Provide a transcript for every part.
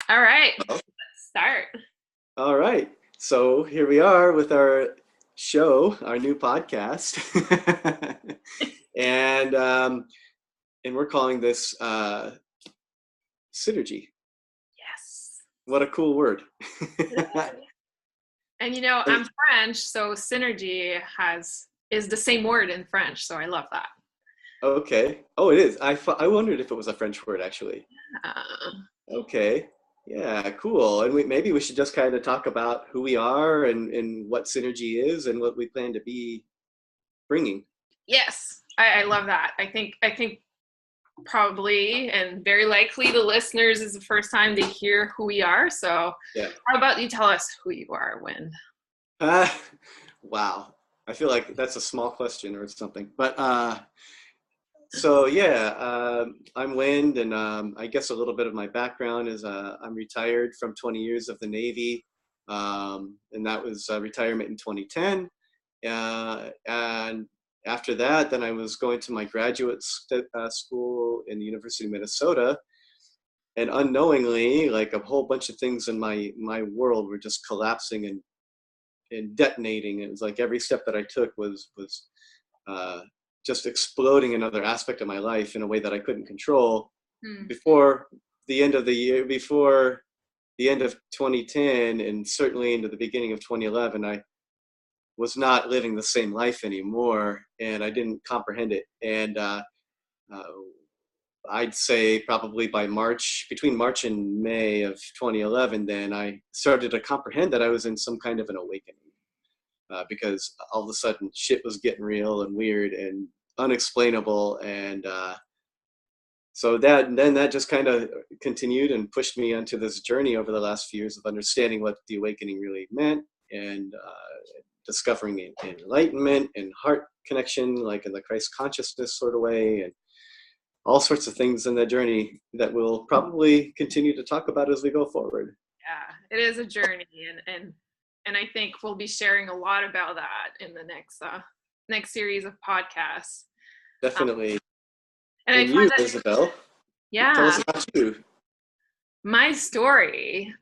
All right, Well, let's start. all right. So here we are with our show, our new podcast, and um, and we're calling this synergy. Yes. What a cool word! And And- I'm French, so synergy has is the same word in French, so I love that. okay. Oh, it is. I wondered if it was a French word actually. Uh, Okay. Yeah, cool. And maybe we should just kind of talk about who we are and what synergy is and what we plan to be bringing. yes, I love that. I think probably and very likely the listeners is the first time they hear who we are. So Yeah. how about you tell us who you are, Win? Ah, wow. I feel like that's a small question or something. So yeah, I'm Wind, and I guess a little bit of my background is I'm retired from 20 years of the Navy, and that was retirement in 2010. And after that, then I was going to my school in the University of Minnesota, and unknowingly, like a whole bunch of things in my world were just collapsing and detonating. It was like every step that I took was uh, just exploding another aspect of my life in a way that I couldn't control. Hmm. Before the end of the year, before the end of 2010, and certainly into the beginning of 2011, I was not living the same life anymore, and I didn't comprehend it. Uh, I'd say probably by between March and May of 2011, then I started to comprehend that I was in some kind of an awakening because all of a sudden shit was getting real and weird and unexplainable. And so that just kind of continued and pushed me onto this journey over the last few years of understanding what the awakening really meant and discovering enlightenment and heart connection, like in the Christ consciousness sort of way, and all sorts of things in that journey that we'll probably continue to talk about as we go forward. Yeah, it is a journey, and I think we'll be sharing a lot about that in the next series of podcasts. Um, Definitely. and I And find you, that, Isabel, tell yeah, us about you. my story.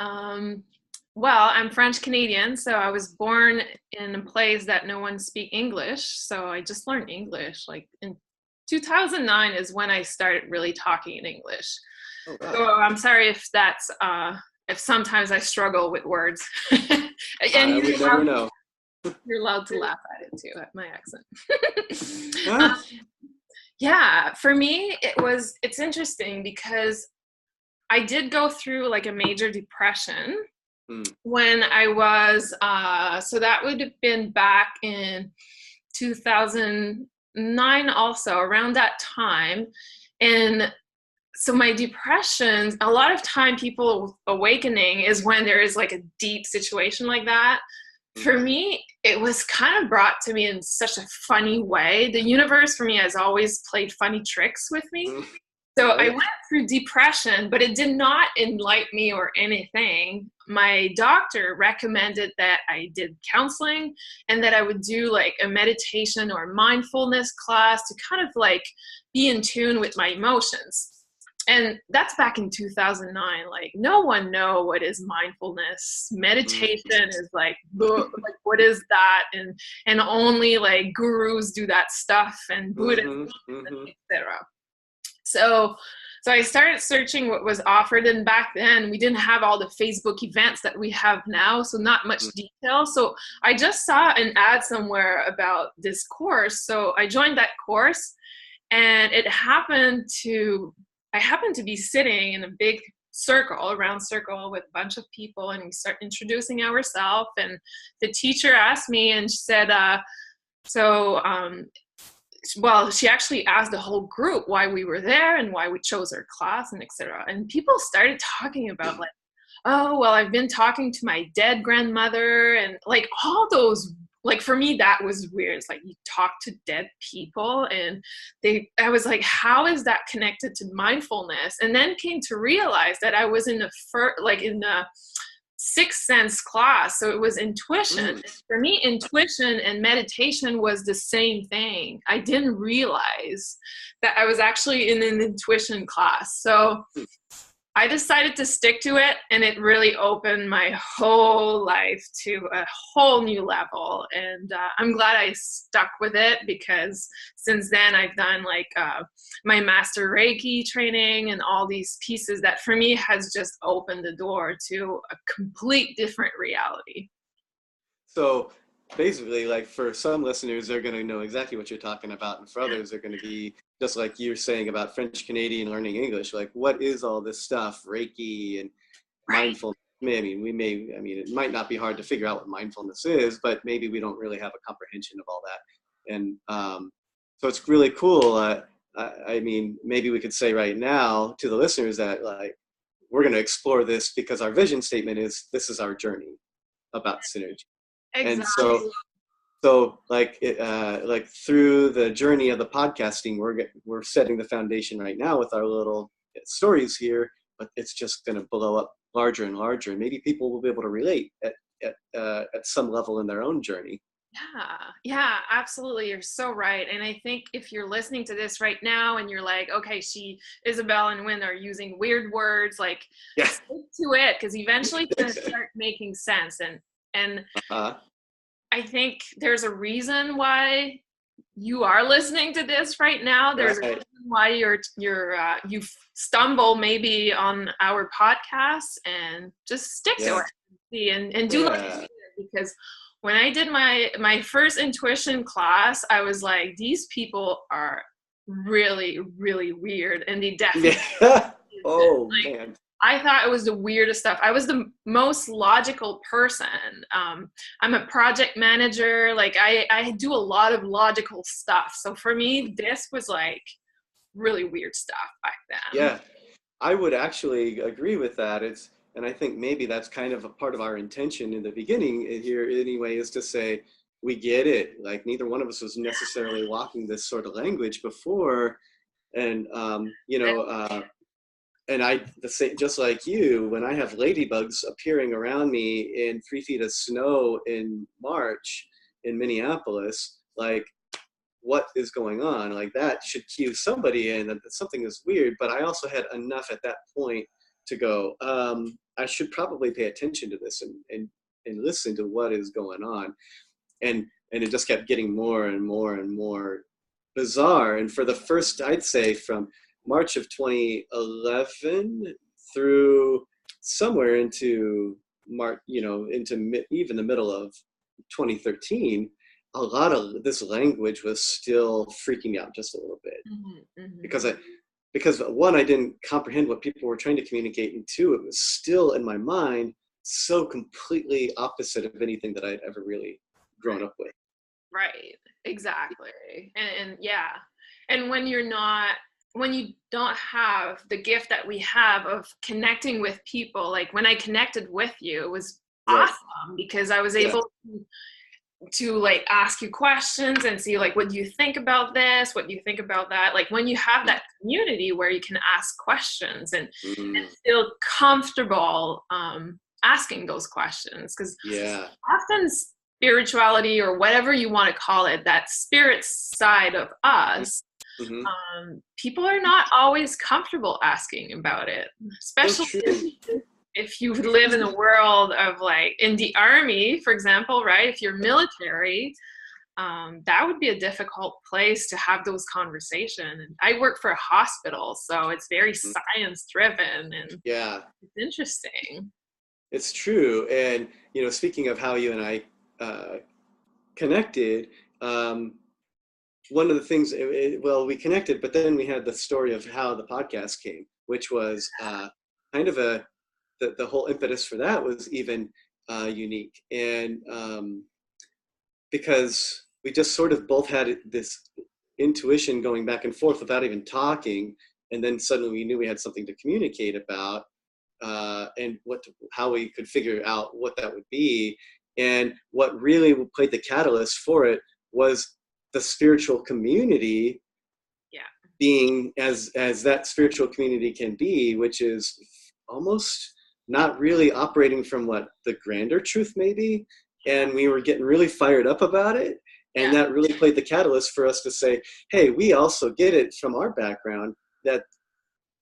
Well, I'm French Canadian, so I was born in a place that no one speak English, so I just learned English. Like in 2009 is when I started really talking in English. Oh, wow. So I'm sorry if sometimes I struggle with words. And I would never know. you're allowed to laugh at it too, at my accent. Huh? Yeah, for me, it's interesting because I did go through like a major depression Hmm. when I was, so that would have been back in 2009, also around that time. And so my depression, a lot of time people awakening is when there is like a deep situation like that. For me, it was kind of brought to me in such a funny way. The universe for me has always played funny tricks with me. Hmm. So I Right. went through depression, but it did not enlighten me or anything. My doctor recommended that I did counseling and that I would do like a meditation or mindfulness class to kind of like be in tune with my emotions. And that's back in 2009. Like no one know what is mindfulness. Meditation is like, like what is that? And only like gurus do that stuff and Buddhists, Mm-hmm. Mm-hmm. etc. So so I started searching what was offered, and back then we didn't have all the Facebook events that we have now, so not much detail. So I just saw an ad somewhere about this course. So I joined that course, and I happened to be sitting in a big circle, a round circle with a bunch of people, and we start introducing ourselves. And the teacher asked me, and she said, so well, she actually asked the whole group why we were there and why we chose our class and etc. And people started talking about like, oh, well, I've been talking to my dead grandmother and like all those, like for me that was weird. It's like you talk to dead people, and I was like, how is that connected to mindfulness? And then came to realize that I was in the sixth sense class, so it was intuition. Mm-hmm. For me, intuition and meditation was the same thing. I didn't realize that I was actually in an intuition class. So I decided to stick to it, and it really opened my whole life to a whole new level. And I'm glad I stuck with it, because since then I've done like my master Reiki training and all these pieces that for me has just opened the door to a complete different reality. So basically, like for some listeners, they're going to know exactly what you're talking about, and for others, they're going to be just like you're saying about French Canadian learning English. Like, what is all this stuff, Reiki and Right. mindfulness? I mean, it might not be hard to figure out what mindfulness is, but maybe we don't really have a comprehension of all that. And so it's really cool. I mean, maybe we could say right now to the listeners that like we're going to explore this because our vision statement is this is our journey about synergy. And Exactly. so like through the journey of the podcasting, we're setting the foundation right now with our little stories here, but it's just going to blow up larger and larger, and maybe people will be able to relate at some level in their own journey. Yeah, absolutely. You're so right. And I think if you're listening to this right now and you're like, okay, Isabel and Wynn are using weird words, like Yeah. stick to it, because eventually it's going to start making sense. And I think there's a reason why you are listening to this right now. There's a reason why you stumble maybe on our podcast, and just stick to it and do it, because when I did my first intuition class, I was like, these people are really, really weird, and they definitely man. I thought it was the weirdest stuff. I was the most logical person. I'm a project manager. Like I do a lot of logical stuff. So for me, this was like really weird stuff back then. Yeah, I would actually agree with that. And I think maybe that's kind of a part of our intention in the beginning here anyway, is to say, we get it. Like neither one of us was necessarily walking this sort of language before. And, and just like you, when I have ladybugs appearing around me in 3 feet of snow in March in Minneapolis, like, what is going on? Like that should cue somebody in that something is weird. But I also had enough at that point to go, I should probably pay attention to this and listen to what is going on. And it just kept getting more and more and more bizarre. And for the first, I'd say from March of 2011 through somewhere into March, even the middle of 2013, a lot of this language was still freaking me out just a little bit, because one, I didn't comprehend what people were trying to communicate, and two, it was still in my mind so completely opposite of anything that I'd ever really grown up with. Right, exactly. And yeah, and when you don't have the gift that we have of connecting with people, like when I connected with you, it was awesome, because I was able to like ask you questions and see like, what do you think about this, what do you think about that, like when you have that community where you can ask questions and feel comfortable asking those questions, because often spirituality, or whatever you want to call it, that spirit side of us, people are not always comfortable asking about it, especially if you live in a world of like in the army, for example, right? If you're military, that would be a difficult place to have those conversations. And I work for a hospital, so it's very science driven, and it's interesting. It's true. And, speaking of how you and I connected, one of the things, we connected, but then we had the story of how the podcast came, which was kind of the whole impetus for that was even unique. And because we just sort of both had this intuition going back and forth without even talking. And then suddenly we knew we had something to communicate about, and how we could figure out what that would be. And what really played the catalyst for it was the spiritual community being as that spiritual community can be, which is almost not really operating from what the grander truth may be. And we were getting really fired up about it. And that really played the catalyst for us to say, hey, we also get it from our background that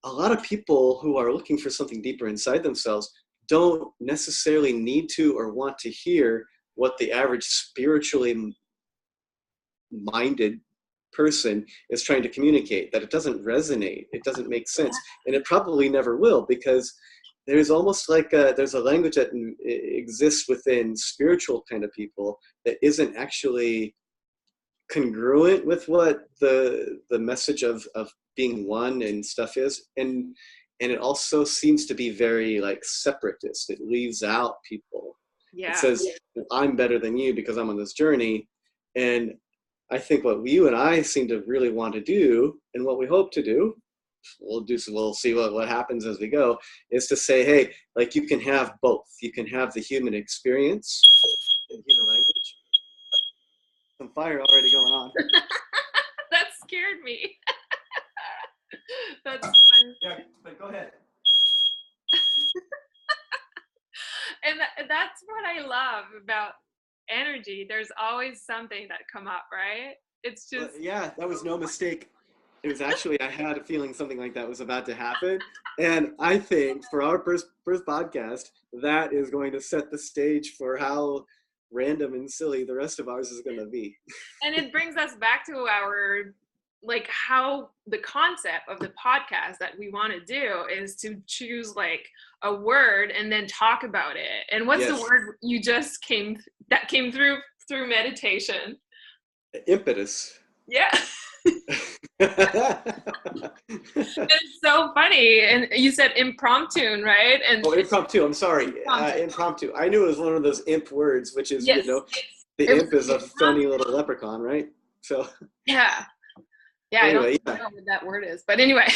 a lot of people who are looking for something deeper inside themselves don't necessarily need to or want to hear what the average spiritually minded person is trying to communicate, that it doesn't resonate, it doesn't make sense, and it probably never will, because there's almost like there's a language that exists within spiritual kind of people that isn't actually congruent with what the message of being one and stuff is, and it also seems to be very like separatist. It leaves out people. It Yeah. says, I'm better than you because I'm on this journey. And I think what you and I seem to really want to do, and what we hope to do, we'll see what happens as we go, is to say, hey, like, you can have both. You can have the human experience in human language. Some fire already going on. That scared me. That's fun. Yeah, but go ahead. And that's what I love about energy. There's always something that come up, right? It's just Yeah, that was no mistake. It was actually, I had a feeling something like that was about to happen. And I think for our first podcast, that is going to set the stage for how random and silly the rest of ours is going to be. and it brings us back to our, like, how the concept of the podcast that we want to do is to choose like a word and then talk about it. And what's the word you just came through meditation? Impetus. Yeah. It's so funny. And you said impromptu, right? And impromptu. I'm sorry. Impromptu. I knew it was one of those imp words, which is, yes, the imp is a funny little leprechaun, right? So. Yeah. Yeah, anyway, I don't know what that word is, but anyway.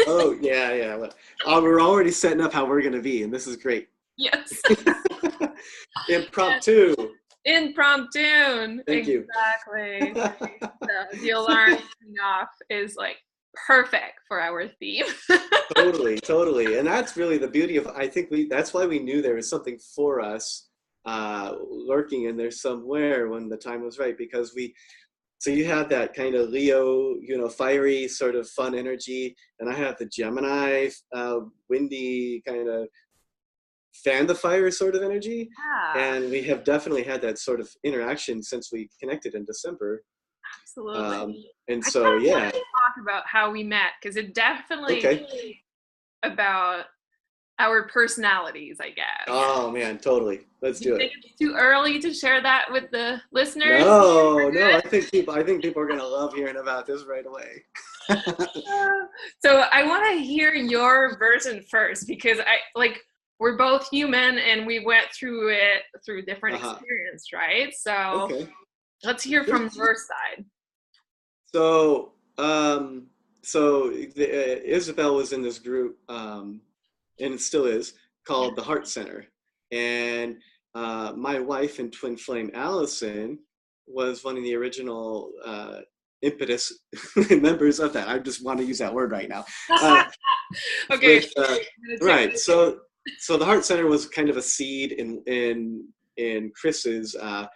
Oh, yeah. Well, we're already setting up how we're going to be, and this is great. Yes. Impromptu. Impromptu. Thank you. Exactly. So the alarm off is like perfect for our theme. Totally. And that's really the beauty of, I think that's why we knew there was something for us lurking in there somewhere when the time was right, because so you have that kind of Leo, fiery sort of fun energy, and I have the Gemini, windy kind of fan the fire sort of energy. Yeah. And we have definitely had that sort of interaction since we connected in December. Absolutely. And so, yeah. Talk about how we met, because it definitely about our personalities, I guess. Oh man, totally. Let's do it. Think it's too early to share that with the listeners? No. I think people are gonna love hearing about this right away. So I want to hear your version first, because we're both human and we went through it through different experience, right? So let's hear from your side. So Isabel was in this group, and it still is, called the Heart Center. And my wife and twin flame Allison was one of the original impetus members of that. I just want to use that word right now. Okay. Right. So the Heart Center was kind of a seed in Chris's I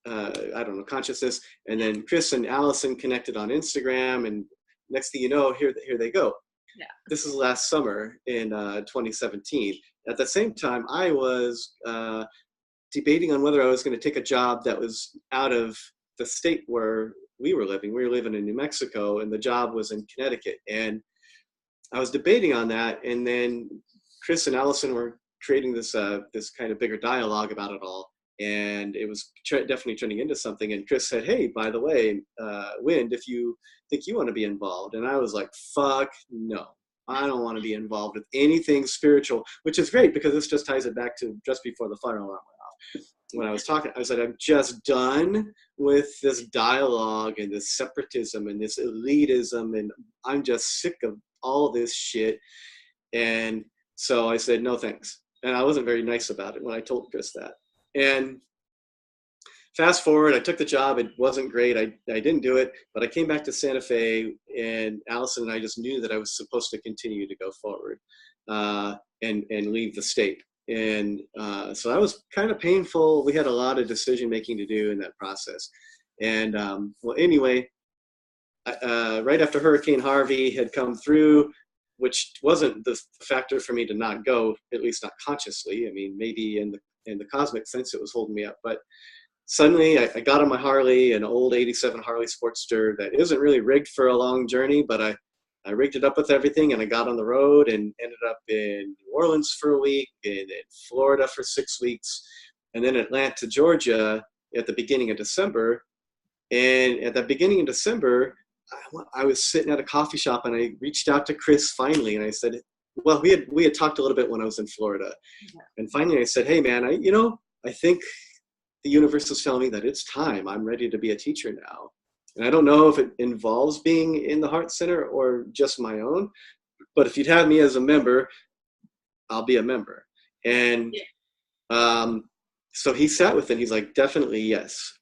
don't know, consciousness, and then Chris and Allison connected on Instagram, and next thing you know, here they go. Yeah. This is last summer in 2017. At the same time, I was debating on whether I was going to take a job that was out of the state where we were living. We were living in New Mexico, and the job was in Connecticut. And I was debating on that, and then Chris and Allison were creating this kind of bigger dialogue about it all. And it was definitely turning into something. And Chris said, hey, by the way, Wind, if you think you want to be involved. And I was like, fuck no. I don't want to be involved with anything spiritual, which is great because this just ties it back to just before the fire alarm went off. When I was talking, I said, I'm just done with this dialogue and this separatism and this elitism. And I'm just sick of all this shit. And so I said, no, thanks. And I wasn't very nice about it when I told Chris that. And fast forward, I took the job. It wasn't great. I didn't do it, but I came back to Santa Fe, and Allison and I just knew that I was supposed to continue to go forward and leave the state. And so that was kind of painful. We had a lot of decision making to do in that process. And well, anyway, right after Hurricane Harvey had come through, which wasn't the factor for me to not go, at least not consciously. I mean, maybe in the cosmic sense, it was holding me up. But suddenly I got on my Harley, an old 87 Harley Sportster that isn't really rigged for a long journey, but I rigged it up with everything, and I got on the road and ended up in New Orleans for a week, and in Florida for 6 weeks, and then Atlanta, Georgia at the beginning of December. And at the beginning of December, I was sitting at a coffee shop, and I reached out to Chris finally, and I said, well, we had talked a little bit when I was in Florida. And finally I said, hey man, I think the universe is telling me that it's time. I'm ready to be a teacher now. And I don't know if it involves being in the Heart Center or just my own, but if you'd have me as a member, I'll be a member. And so he sat with it. He's like, definitely yes.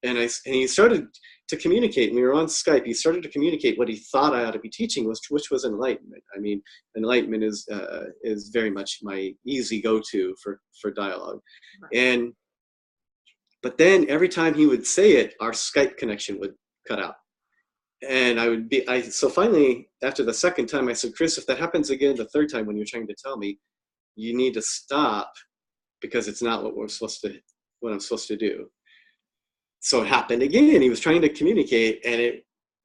And he started to communicate. We were on Skype. He started to communicate what he thought I ought to be teaching, which was enlightenment. I mean, enlightenment is very much my easy go-to for dialogue. Right. But then every time he would say it, our Skype connection would cut out. And so finally, after the second time, I said, Chris, if that happens again the third time when you're trying to tell me, you need to stop, because it's not what I'm supposed to do. So it happened again. He was trying to communicate,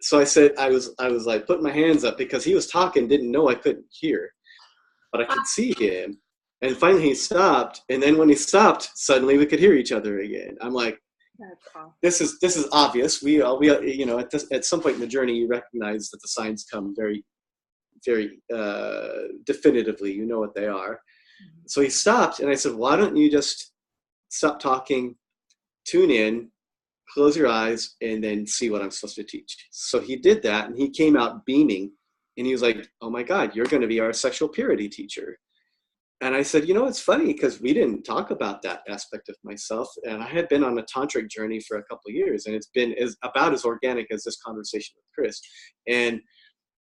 so I said, I was like putting my hands up because he was talking, didn't know I couldn't hear, but I could see him. And finally he stopped. And then when he stopped, suddenly we could hear each other again. I'm like, this is obvious. We at some point in the journey, you recognize that the signs come very, very definitively. You know what they are. So he stopped, and I said, why don't you just stop talking, tune in, close your eyes, and then see what I'm supposed to teach. So he did that, and he came out beaming, and he was like, oh my God, you're going to be our sexual purity teacher. And I said, it's funny, because we didn't talk about that aspect of myself. And I had been on a tantric journey for a couple of years, and it's been about as organic as this conversation with Chris. And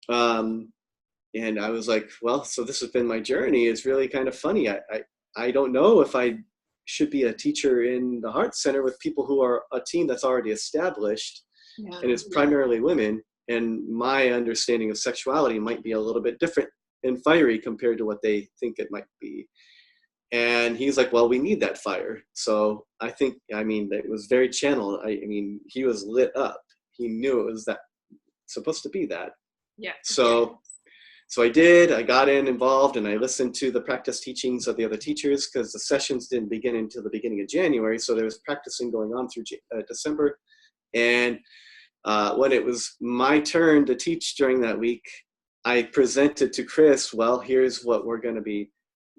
I was like, well, so this has been my journey. It's really kind of funny. I don't know if I should be a teacher in the Heart Center with people who are a team that's already established, and it's primarily women. And my understanding of sexuality might be a little bit different and fiery compared to what they think it might be. And he's like, well, we need that fire. So it was very channeled. He was lit up. He knew it was supposed to be that. Yeah. So I did. I got involved, and I listened to the practice teachings of the other teachers, because the sessions didn't begin until the beginning of January. So there was practicing going on through December. And when it was my turn to teach during that week, I presented to Chris, well, here's what we're going to be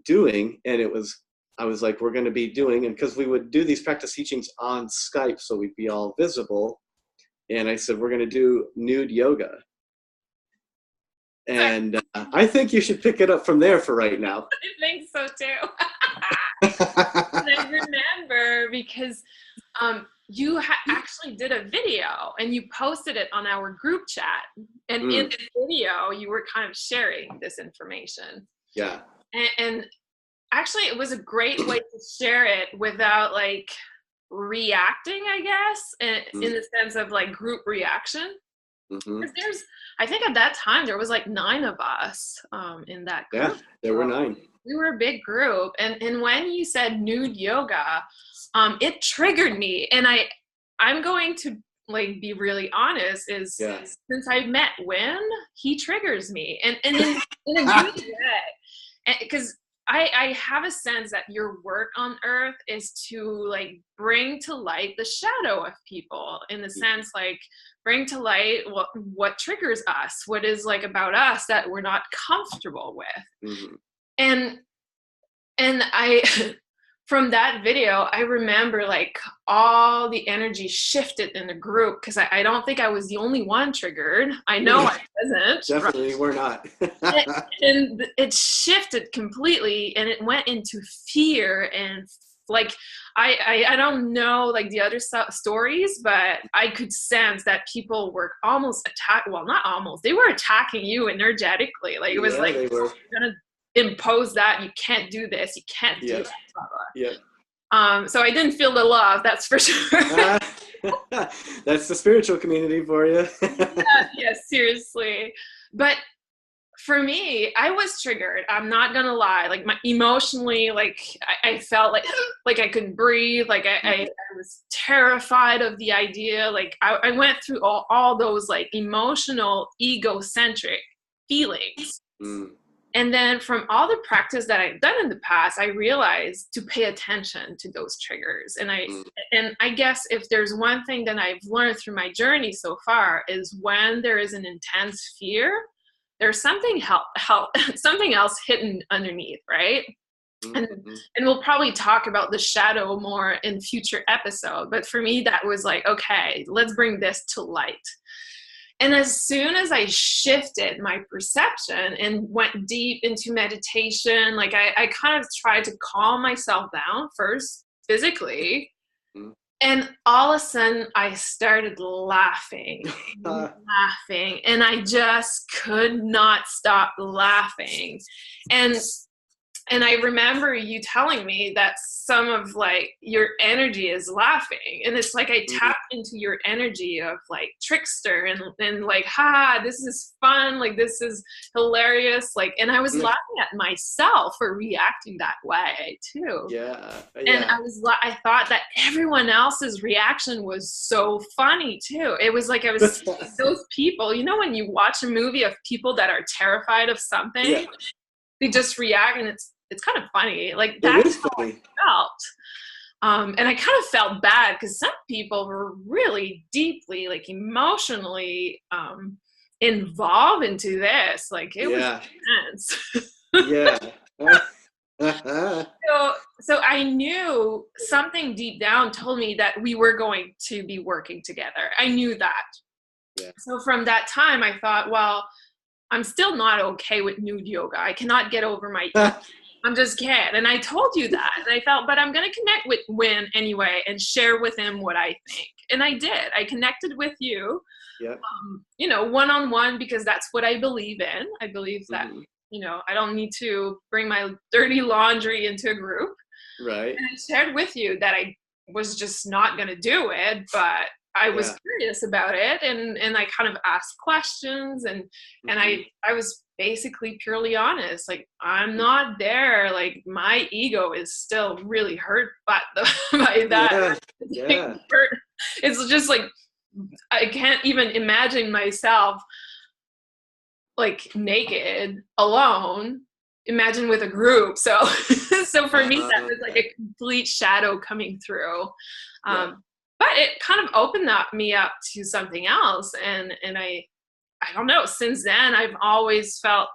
doing. And I was like, we're going to be doing, and because we would do these practice teachings on Skype, so we'd be all visible. And I said, we're going to do nude yoga. And I think you should pick it up from there for right now. I think so too. And I remember because you actually did a video, and you posted it on our group chat. And in the video, you were kind of sharing this information. Yeah. And actually, it was a great way to share it without like reacting, I guess, in the sense of like group reaction. Because I think at that time there was like 9 of us in that group. Yeah, there were 9. We were a big group, and when you said nude yoga, it triggered me. And I'm going to like be really honest, since I met Win, he triggers me, and in a good way, because I have a sense that your work on earth is to like bring to light the shadow of people, in the sense like bring to light what triggers us, what is like about us that we're not comfortable with. And I from that video, I remember like all the energy shifted in the group, because I don't think I was the only one triggered. I know I wasn't. Definitely we're not. and it shifted completely, and it went into fear. And like, I don't know like the other stories, but I could sense that people were almost not almost, they were attacking you energetically. Like it was like, they were gonna impose that you can't do this, you can't do that, blah, blah. Yeah. So I didn't feel the love, that's for sure. That's the spiritual community for you. Yeah, seriously. But for me, I was triggered. I'm not gonna lie. Like, my emotionally, like I felt like I couldn't breathe. Like I was terrified of the idea. Like I went through all those like emotional, egocentric feelings. Mm, And then from all the practice that I've done in the past, I realized to pay attention to those triggers. mm, And I guess if there's one thing that I've learned through my journey so far is when there is an intense fear, there's something else hidden underneath, right? mm, And mm, and we'll probably talk about the shadow more in future episode. But for me, that was like, okay, let's bring this to light. And as soon as I shifted my perception and went deep into meditation, like I kind of tried to calm myself down first physically. mm. And all of a sudden I started laughing, laughing, and I just could not stop laughing. And and I remember you telling me that some of like your energy is laughing. And it's like I Mm, tapped into your energy of like trickster and like, ha, this is fun. Like, this is hilarious. Like, and I was mm. laughing at myself for reacting that way too. Yeah, And yeah. I thought that everyone else's reaction was so funny too. It was like I was seeing those people, you know, when you watch a movie of people that are terrified of Yeah, something, they just react, and it's kind of funny. Like, it that's is how funny. I felt. And I kind of felt bad because some people were really deeply, like, emotionally involved into this. Like, it was Yeah, intense. yeah. So I knew something deep down told me that we were going to be working together. I knew that. Yeah. So from that time, I thought, well, I'm still not okay with nude yoga. I cannot get over my ego. I'm just can't. And I told you that. And I felt, but I'm going to connect with Win anyway and share with him what I think. And I did. I connected with you, Yeah. you know, one-on-one, because that's what I believe in. I believe that, Hmm. you know, I don't need to bring my dirty laundry into a group. Right. And I shared with you that I was just not going to do it, but I was Yeah. curious about it, and I kind of asked questions, and Hmm. I was basically purely honest. Like, I'm not there. Like, my ego is still really hurt by that. Yeah. Yeah. It's just like I can't even imagine myself like naked alone. Imagine with a group. So so for me that was like Yeah. a complete shadow coming through. Yeah. But it kind of opened me up to something else, and I don't know, since then I've always felt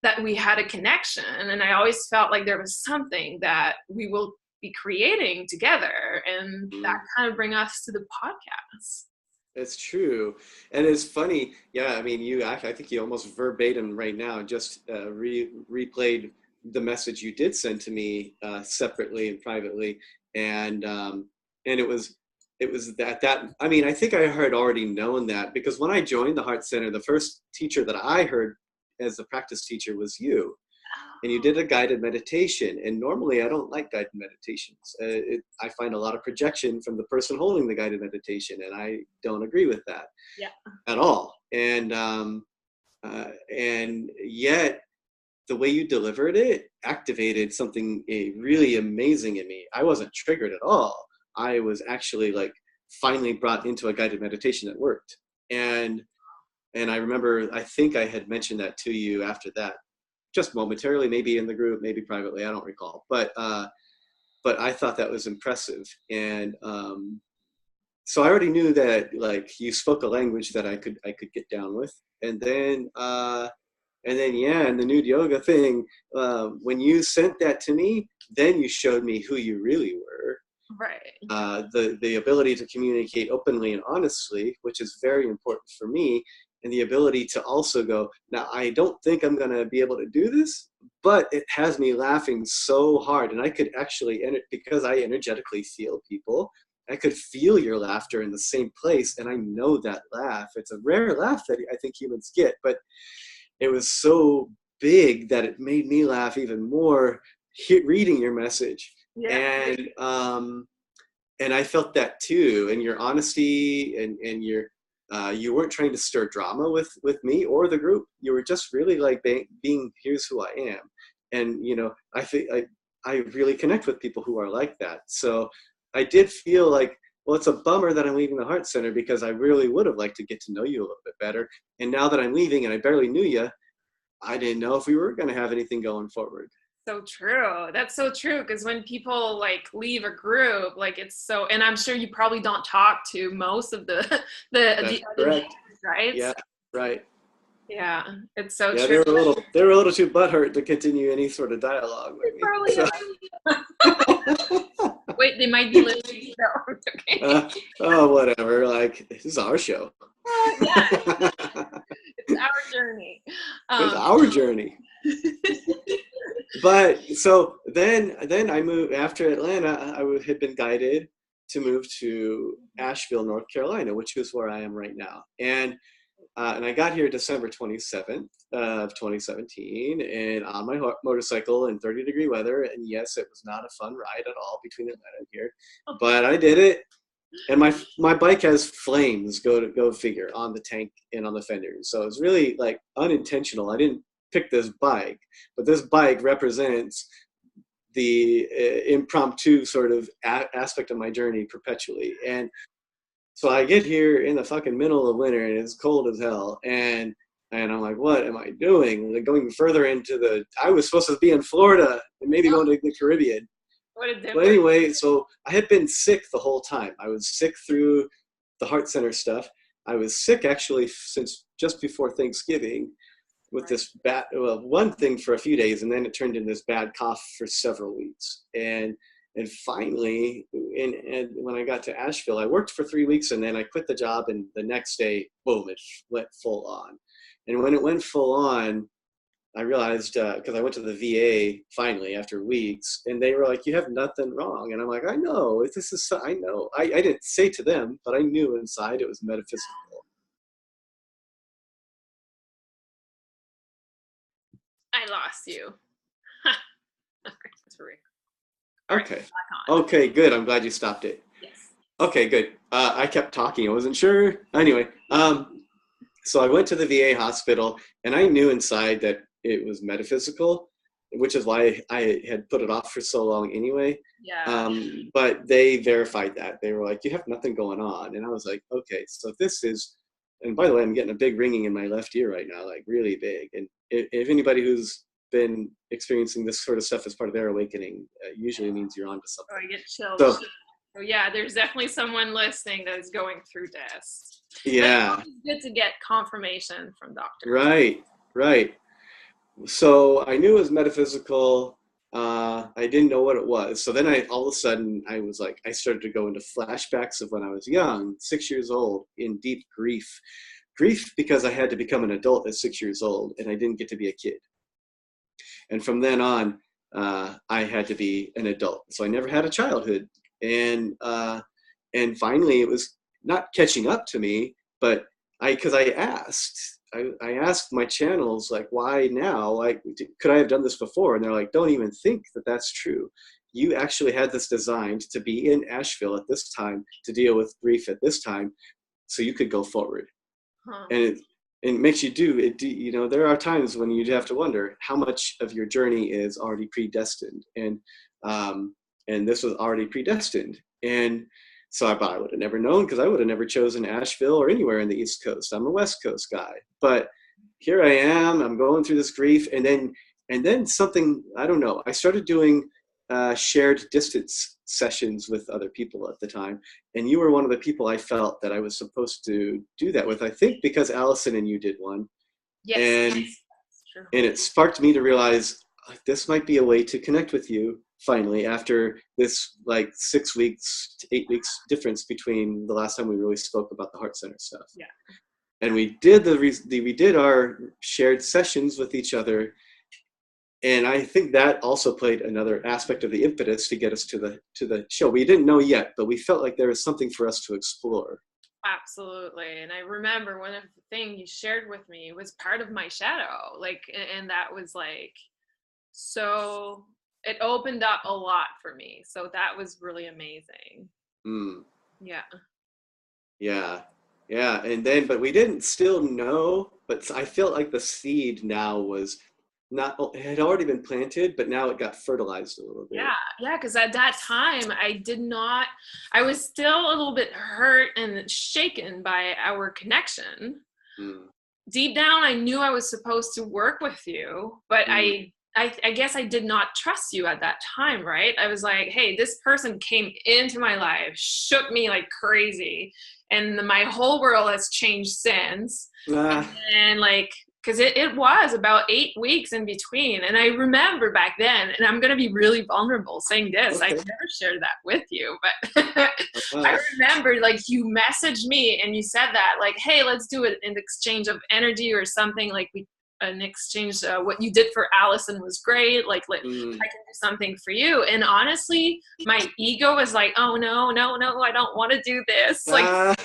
that we had a connection, and I always felt like there was something that we will be creating together, and that Mm. kind of bring us to the podcast. It's true, and it's funny. Yeah, I mean, I think you almost verbatim right now just replayed the message you did send to me separately and privately, and it was that. I mean, I think I had already known that because when I joined the Heart Center, the first teacher that I heard as a practice teacher was you, and you did a guided meditation. And normally I don't like guided meditations. I find a lot of projection from the person holding the guided meditation, and I don't agree with that Yeah. at all. And yet the way you delivered it activated something really amazing in me. I wasn't triggered at all. I was actually like finally brought into a guided meditation that worked. And I remember, I think I had mentioned that to you after that, just momentarily, maybe in the group, maybe privately, I don't recall. But I thought that was impressive. And so I already knew that like you spoke a language that I could get down with. And then yeah, and the nude yoga thing, when you sent that to me, then you showed me who you really were. Right. The ability to communicate openly and honestly, which is very important for me, and the ability to also go, now I don't think I'm going to be able to do this, but it has me laughing so hard. And I could actually, because I energetically feel people, I could feel your laughter in the same place. And I know that laugh. It's a rare laugh that I think humans get, but it was so big that it made me laugh even more reading your message. Yeah. And I felt that too, and your honesty and your You weren't trying to stir drama with me or the group. You were just really like being, here's who I am. And, you know, I think I really connect with people who are like that. So I did feel like, well, it's a bummer that I'm leaving the Heart Center because I really would have liked to get to know you a little bit better. And now that I'm leaving and I barely knew you, I didn't know if we were going to have anything going forward. So true. That's so true. Because when people like leave a group, like it's so, and I'm sure you probably don't talk to most of That's the other correct. members, right? Yeah, right. Yeah, it's so Yeah, true. they were a little too butthurt to continue any sort of dialogue with They me. probably So. wait, they might be listening. No, okay. Oh, whatever. Like, this is our show. Yeah, it's our journey. It's our journey. But so then I moved after Atlanta. Had been guided to move to Asheville, North Carolina, which is where I am right now. And I got here December 27th of 2017, and on my motorcycle in 30-degree weather. And yes, it was not a fun ride at all between Atlanta and here, but I did it. And my bike has flames, go figure, on the tank and on the fenders. So it's really like unintentional. I didn't pick this bike, but this bike represents the impromptu sort of aspect of my journey perpetually. And so I get here in the fucking middle of winter and it's cold as hell. And I'm like, what am I doing? Like going further into I was supposed to be in Florida and maybe going to the Caribbean. What a difference. But anyway, so I had been sick the whole time. I was sick through the Heart Center stuff. I was sick actually since just before Thanksgiving with this one thing for a few days, and then it turned into this bad cough for several weeks. And finally, and when I got to Asheville, I worked for 3 weeks, and then I quit the job, and the next day, boom, it went full on. And when it went full on, I realized, because I went to the VA finally after weeks, and they were like, you have nothing wrong. And I'm like, I know, I know. I didn't say to them, but I knew inside it was metaphysical. I lost you. Okay. Okay, good. I'm glad you stopped it. Yes. Okay, good. I kept talking. I wasn't sure. Anyway, so I went to the VA hospital, and I knew inside that it was metaphysical, which is why I had put it off for so long anyway. Yeah. But they verified that. They were like, you have nothing going on. And I was like, okay, so this is, and by the way, I'm getting a big ringing in my left ear right now, like really big. And if anybody who's been experiencing this sort of stuff as part of their awakening, usually means you're onto something. Oh, I get chills. So yeah, there's definitely someone listening that is going through this. Yeah. But it's good to get confirmation from doctors. Right. So I knew it was metaphysical. I didn't know what it was. So then all of a sudden, I started to go into flashbacks of when I was young, 6 years old, in deep grief. Grief because I had to become an adult at 6 years old, and I didn't get to be a kid. And from then on, I had to be an adult. So I never had a childhood. And finally, it was not catching up to me, but because I asked my channels, like, why now? Like, could I have done this before? And they're like, don't even think that that's true. You actually had this designed to be in Asheville at this time, to deal with grief at this time, so you could go forward. Huh. And it makes you do it. You know, there are times when you have to wonder how much of your journey is already predestined. And this was already predestined. And so I would have never known, because I would have never chosen Asheville or anywhere in the East Coast. I'm a West Coast guy. But here I am, I'm going through this grief. And then something, I don't know, I started doing shared distance sessions with other people at the time. And you were one of the people I felt that I was supposed to do that with, I think because Allison and you did one. Yes. And it sparked me to realize this might be a way to connect with you finally, after this like 6 weeks to 8 weeks difference between the last time we really spoke about the Heart Center stuff. Yeah. And we did our shared sessions with each other. And I think that also played another aspect of the impetus to get us to the show. We didn't know yet, but we felt like there was something for us to explore. Absolutely. And I remember one of the things you shared with me was part of my shadow. Like, and that was like, so it opened up a lot for me. So that was really amazing. Mm. Yeah. Yeah. Yeah, and then, but we didn't still know, but I felt like the seed now was not, it had already been planted, but now it got fertilized a little Yeah, bit. yeah, because at that time I was still a little bit hurt and shaken by our connection. Mm, Deep down, I knew I was supposed to work with you, but mm, I guess I did not trust you at that time, right? I was like, hey, this person came into my life, shook me like crazy, and my whole world has changed since. ah, And then, like, because it was about 8 weeks in between. And I remember back then, and I'm going to be really vulnerable saying this, I've okay. never shared that with you, but I Wow. remember like you messaged me and you said that, like, hey, let's do it in exchange of energy or something. Like, we, an exchange, what you did for Allison was great. Like Mm. I can do something for you. And honestly, my ego was like, oh no, no, no, I don't want to do this. Like, Ah.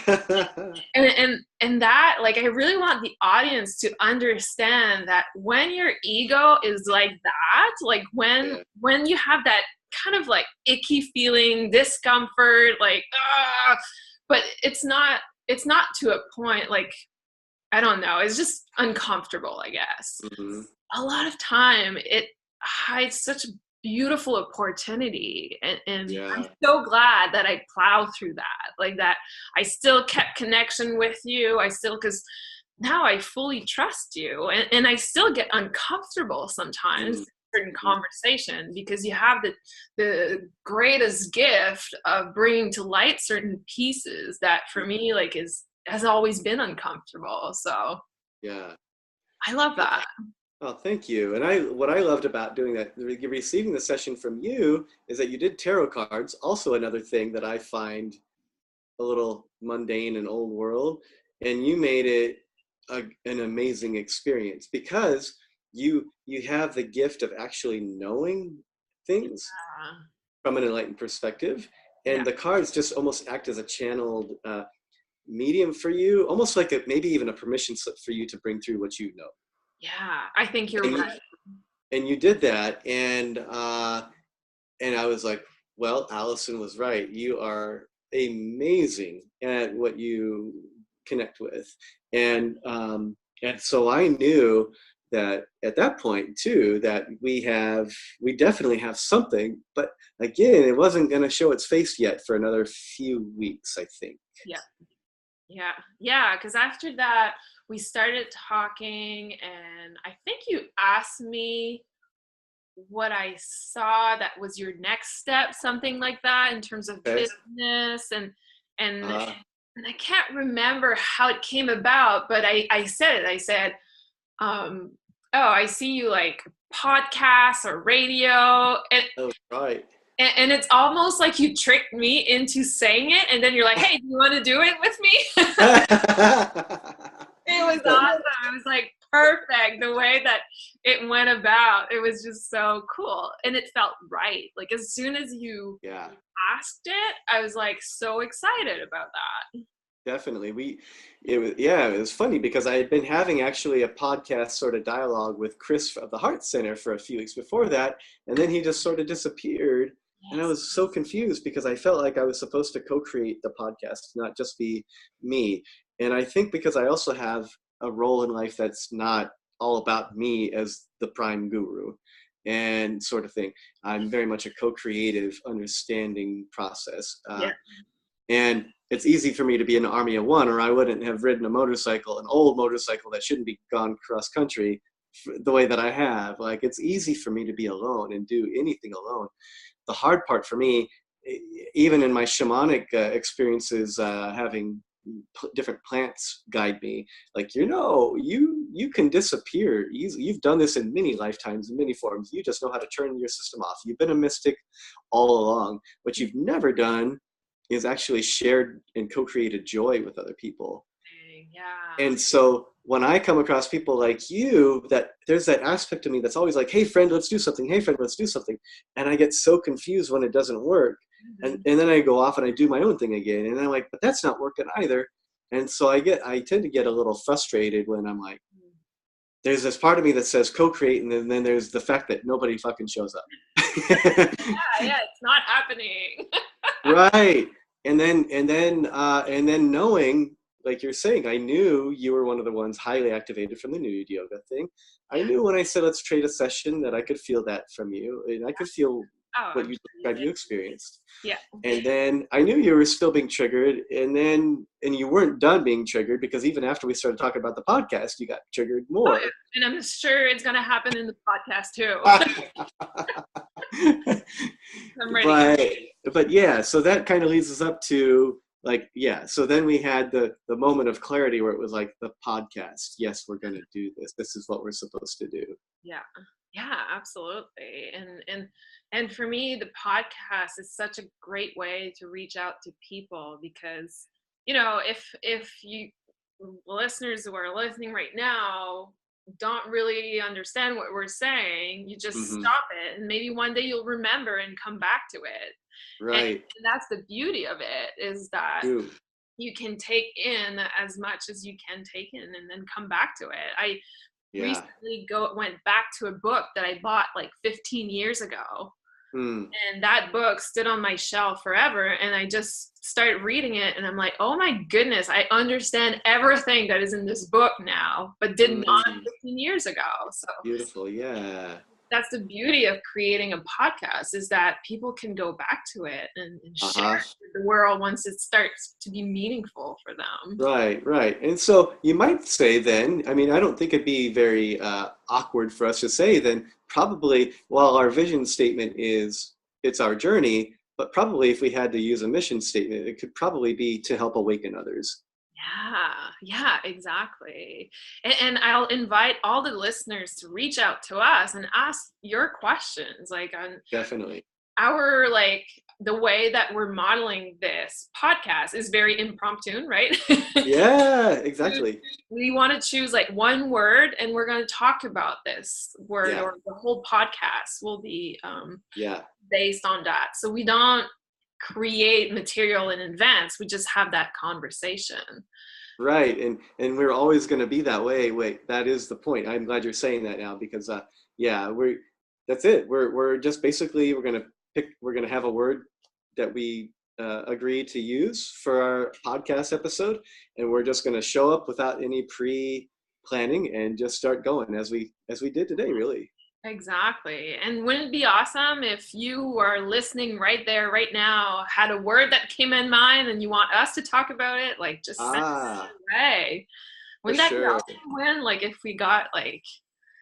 and that, like, I really want the audience to understand that when your ego is like that, like Yeah. when you have that kind of like icky feeling, discomfort, like but it's not to a point, like, I don't know, it's just uncomfortable, I guess. Mhm. A lot of time it hides such a beautiful opportunity, and I'm Yeah. so glad that I plowed through that, like that I still kept connection with you. I still, because now I fully trust you, and I still get uncomfortable sometimes Mm, in certain mhm. conversation because you have the greatest gift of bringing to light certain pieces that for me, like, is has always been uncomfortable. So Yeah. I love Yeah. that. Oh, thank you. And what I loved about doing that, receiving the session from you, is that you did tarot cards. Also, another thing that I find a little mundane and old world, and you made it an amazing experience because you have the gift of actually knowing things from an enlightened perspective, Yeah. and the cards just almost act as a channeled medium for you, almost like maybe even a permission slip for you to bring through what you know. Yeah, I think you're And you right. and you did that, and I was like, well, Allison was right. You are amazing at what you connect with. And so I knew that at that point too, that we definitely have something, but again, it wasn't going to show its face yet for another few weeks, I think. Yeah. Yeah. Yeah. Because after that, we started talking, and I think you asked me what I saw that was your next step, something like that, in terms of Okay. business, and Uh, and I can't remember how it came about, but I said it. I said, um, oh, I see you like podcasts or radio, oh, right. and it's almost like you tricked me into saying it, and then you're like, hey, do you want to do it with me? It was awesome. It was like perfect the way that it went about. It was just so cool, and it felt right. Like, as soon as you Yeah. asked it, I was like so excited about that. Definitely. It was funny because I had been having actually a podcast sort of dialogue with Chris of the Heart Center for a few weeks before that, and then he just sort of disappeared. And I Yes. was so confused because I felt like I was supposed to co-create the podcast, not just be me. And I think because I also have a role in life that's not all about me as the prime guru and sort of thing. I'm very much a co-creative understanding process. Yeah. And it's easy for me to be an army of one, or I wouldn't have ridden a motorcycle, an old motorcycle that shouldn't be gone cross country the way that I have. Like, it's easy for me to be alone and do anything alone. The hard part for me, even in my shamanic experiences, having different plants guide me, like, you can disappear easily. You've done this in many lifetimes, in many forms. You just know how to turn your system off. You've been a mystic all along. What you've never done is actually shared and co-created joy with other people. Yeah. And so when I come across people like you, that there's that aspect of me that's always like, hey friend, let's do something. Hey friend, let's do something. And I get so confused when it doesn't work. And Mhm. then I go off and I do my own thing again. And I'm like, but that's not working either. And so I tend to get a little frustrated when I'm like, there's this part of me that says co-create, and then there's the fact that nobody fucking shows up. Yeah, yeah, it's not happening. Right. And then knowing, like you're saying, I knew you were one of the ones highly activated from the nude yoga thing. I knew when I said let's trade a session that I could feel that from you, and I could feel Oh, what you described absolutely. you experienced. Yeah. And then I knew you were still being triggered, and you weren't done being triggered, because even after we started talking about the podcast, you got triggered Oh, more. yeah. And I'm sure it's going to happen in the podcast too. I'm ready. but yeah, so that kind of leads us up to, like, yeah, so then we had the moment of clarity where it was like the podcast. Yes, we're going to do this. This is what we're supposed to do. Yeah. Yeah, absolutely. And for me, the podcast is such a great way to reach out to people because, if you listeners who are listening right now don't really understand what we're saying, you just Hmm. stop it and maybe one day you'll remember and come back to it. And Right. that's the beauty of it, is that True. you can take in as much as you can take in and then come back to it. I Yeah. recently went back to a book that I bought like 15 years ago. Mm. And that book stood on my shelf forever. And I just started reading it and I'm like, oh my goodness, I understand everything that is in this book now, but did not Mm. 15 years ago. So Beautiful. Yeah. that's the beauty of creating a podcast, is that people can go back to it and share Uh-huh. it with the world once it starts to be meaningful for them. Right, right. And so you might say then, I mean, I don't think it'd be very awkward for us to say then, probably, while our vision statement is it's our journey, but probably if we had to use a mission statement, it could probably be to help awaken others. Yeah, exactly. And I'll invite all the listeners to reach out to us and ask your questions, like on Definitely. our, like, the way that we're modeling this podcast is very impromptu, right? Yeah, exactly. We want to choose like one word and we're going to talk about this word, Yeah, or the whole podcast will be yeah. based on that. So we don't create material in advance, we just have that conversation. Right, and we're always going to be that way. Wait, that is the point. I'm glad you're saying that now, because yeah, that's it. We're just basically we're gonna have a word that we agree to use for our podcast episode, and we're just gonna show up without any pre-planning and just start going as we did today, really. Exactly. And wouldn't it be awesome if you are listening right there, right now, had a word that came in mind and you want us to talk about it? Like, just send it Ah, our way. for Wouldn't that be sure. awesome, when, like, if we got like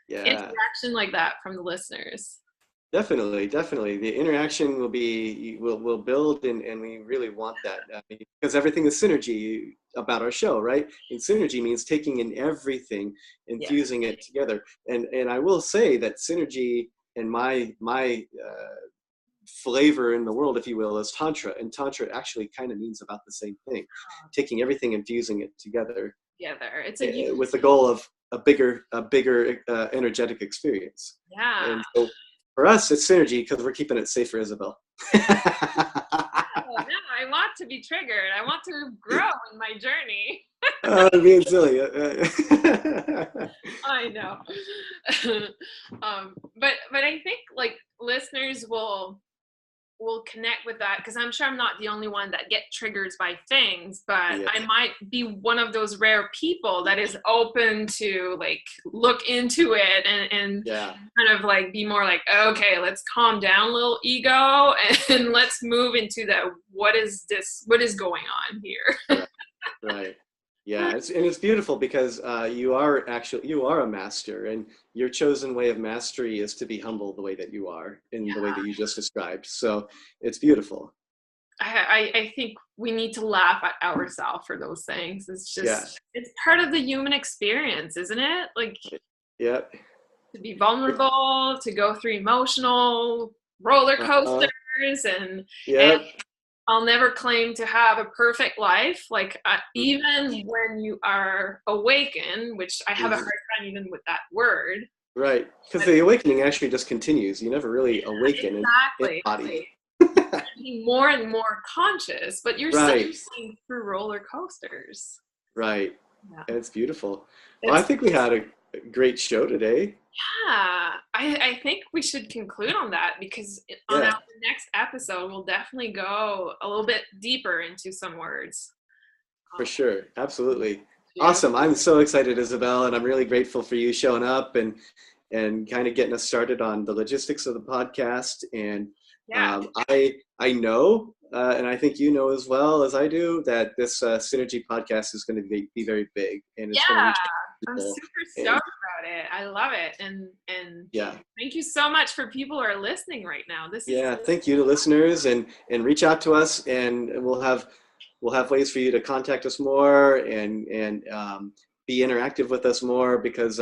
Yeah. interaction like that from the listeners? Definitely, definitely. The interaction will build, and we really want that, because everything is synergy about our show, right? And synergy means taking in everything and Yeah. fusing it together. And I will say that synergy, and my flavor in the world, if you will, is tantra, and tantra actually kind of means about the same thing, taking everything and fusing it together, Together. It's a with the goal of a bigger energetic experience. yeah. And so for us, it's synergy because we're keeping it safe for Isabel. Oh, no, I want to be triggered. I want to grow in my journey. I'm being silly. I know. But I think like listeners will connect with that, because I'm sure I'm not the only one that get triggered by things, but Yeah, I might be one of those rare people that is open to like look into it and yeah, kind of like be more like, okay, let's calm down, little ego, and let's move into the what is going on here. right, right. Yeah, it's beautiful because you are a master, and your chosen way of mastery is to be humble the way that you are, in the way that you just described. So it's beautiful. I think we need to laugh at ourselves for those things. It's just, Yes. it's part of the human experience, isn't it? Like, Yep. to be vulnerable, to go through emotional roller Uh-huh. coasters, and Yep. I'll never claim to have a perfect life. Like, even Mhm. when you are awakened, which I have a hard Mhm. time even with that word. Right, because But the awakening actually just continues. You never really awaken in exactly, body. being more and more conscious, but you're still Right, going through roller coasters. right. Yeah. And it's beautiful. Well, I It's think we had a great show today. Yeah, I think we should conclude on that, because on Yeah, our next episode, we'll definitely go a little bit deeper into some words. For sure. Absolutely. Yeah. Awesome. I'm so excited, Isabel, and I'm really grateful for you showing up and kind of getting us started on the logistics of the podcast. And Yeah. I know, and I think you know as well as I do, that this Synergy podcast is going to be very big, and it's going to Yeah. reach I'm people. super And stoked about it. I love it. And yeah, thank you so much for people who are listening right now. This is yeah. Thank you to listeners, and reach out to us, and we'll have ways for you to contact us more and be interactive with us more because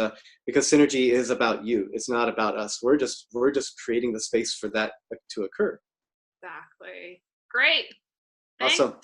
synergy is about you. It's not about us. We're just creating the space for that to occur. exactly great. Thanks. Awesome.